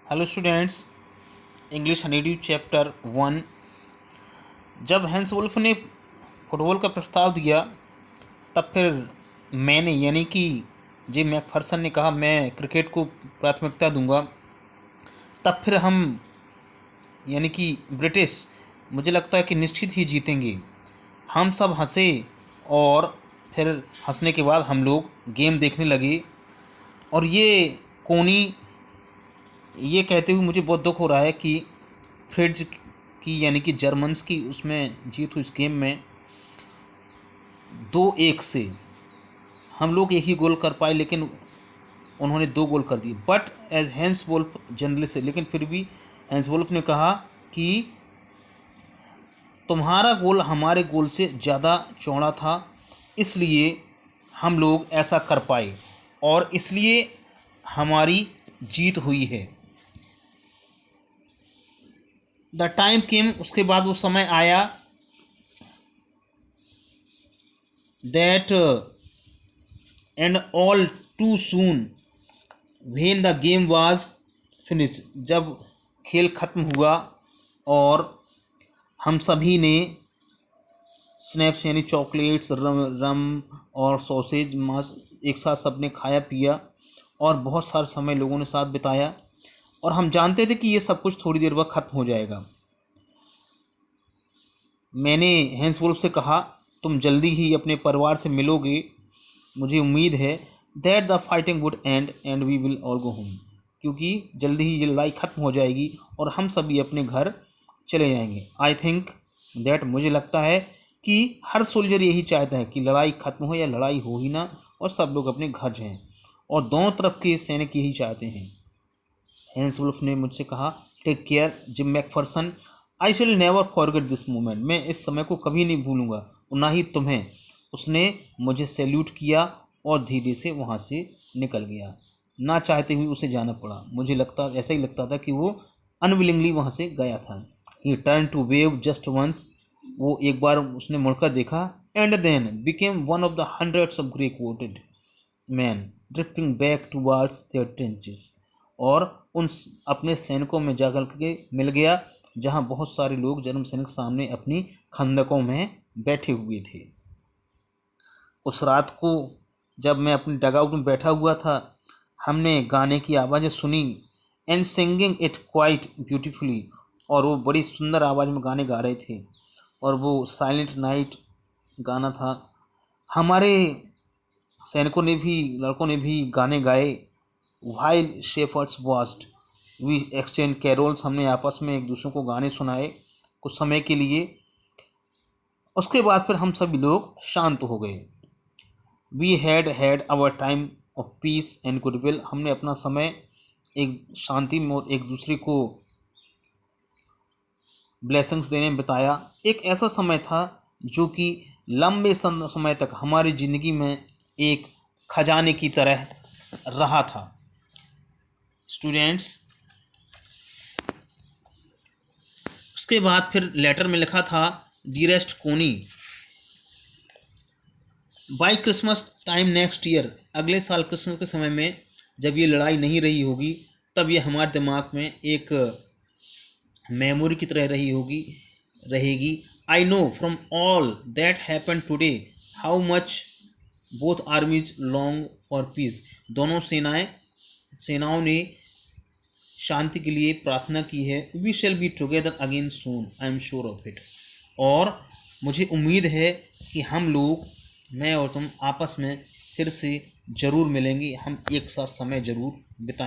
Hello students, English native chapter 1। जब hence wolf ने football का प्रस्ताव दिया तब फिर मैंने यानी कि जे मैकफरसन ने कहा मैं क्रिकेट को प्राथमिकता दूंगा। तब फिर हम यानी कि ब्रिटिश मुझे लगता है कि निश्चित ही जीतेंगे। हम सब हंसे और फिर हंसने के बाद हम लोग गेम देखने लगे। और ये कहते हुए मुझे बहुत दुख हो रहा है कि फ्रिज की यानी कि जर्मन्स की उसमें जीत हुई इस गेम में 2-1 से। हम लोग एक ही गोल कर पाए लेकिन उन्होंने 2 गोल कर दिए। But as Hans Wolf journalist, लेकिन फिर भी हैंस वुल्फ ने कहा कि तुम्हारा गोल हमारे गोल से ज़्यादा चौड़ा था, इसलिए हम लोग ऐसा कर पाए और इसलिए हमारी जीत हुई है। द टाइम केम, उसके बाद वो समय आया that and all too soon when the game was finish, जब खेल खत्म हुआ और हम सभी ने स्नैप्स यानी चॉकलेट्स, रम और सॉसेज मांस एक साथ सबने खाया पिया और बहुत सारा समय लोगों ने साथ बिताया। और हम जानते थे कि ये सब कुछ थोड़ी देर बाद ख़त्म हो जाएगा। मैंने हैंस वुल्फ से कहा तुम जल्दी ही अपने परिवार से मिलोगे, मुझे उम्मीद है that the fighting would end we will all go home, क्योंकि जल्दी ही ये लड़ाई ख़त्म हो जाएगी और हम सभी अपने घर चले जाएंगे। आई थिंक दैट, मुझे लगता है कि हर सोल्जर यही चाहता है कि लड़ाई ख़त्म हो या लड़ाई हो ही ना और सब लोग अपने घर जाएं, और दोनों तरफ के सैनिक यही चाहते हैं। हैंस वुल्फ ने मुझसे कहा टेक केयर जिम मैकफरसन, आई शिल नेवर फॉरगेट दिस मोमेंट, मैं इस समय को कभी नहीं भूलूंगा और ना ही तुम्हें। उसने मुझे सैल्यूट किया और धीरे से वहाँ से निकल गया। ना चाहते हुए उसे जाना पड़ा। मुझे ऐसा ही लगता था कि वो अनविलिंगली वहाँ से गया था। He turn to wave just once, वो एक बार उसने मुड़कर देखा। And then became one of the hundreds of grey coated men drifting back towards their trenches, और उन अपने सैनिकों में जाकर के मिल गया जहां बहुत सारे लोग जर्मन सैनिक सामने अपनी खंदकों में बैठे हुए थे। उस रात को जब मैं अपनी डगआउट में बैठा हुआ था, हमने गाने की आवाज़ें सुनी and singing it quite beautifully, और वो बड़ी सुंदर आवाज़ में गाने गा रहे थे और वो साइलेंट नाइट गाना था। हमारे सैनिकों ने भी, लड़कों ने भी गाने गाए। While shepherds watched we exchange carols, हमने आपस में एक दूसरे को गाने सुनाए कुछ समय के लिए। उसके बाद फिर हम सभी लोग शांत हो गए। We had our time of peace and goodwill, हमने अपना समय एक शांति में और एक दूसरे को ब्लेसिंग्स देने में बिताया। एक ऐसा समय था जो कि लंबे समय तक हमारी ज़िंदगी में एक खजाने की तरह रहा था। स्टूडेंट्स, उसके बाद फिर लेटर में लिखा था dearest Connie, by Christmas time next year, अगले साल क्रिसमस के समय में जब ये लड़ाई नहीं रही होगी तब ये हमारे दिमाग में एक मेमोरी की तरह रहेगी। I know from all that happen today how much both armies long for peace, दोनों सेनाओं ने शांति के लिए प्रार्थना की है। We shall be together again soon, I am sure of it, और मुझे उम्मीद है कि हम लोग, मैं और तुम आपस में फिर से ज़रूर मिलेंगे, हम एक साथ समय ज़रूर बिताएंगे।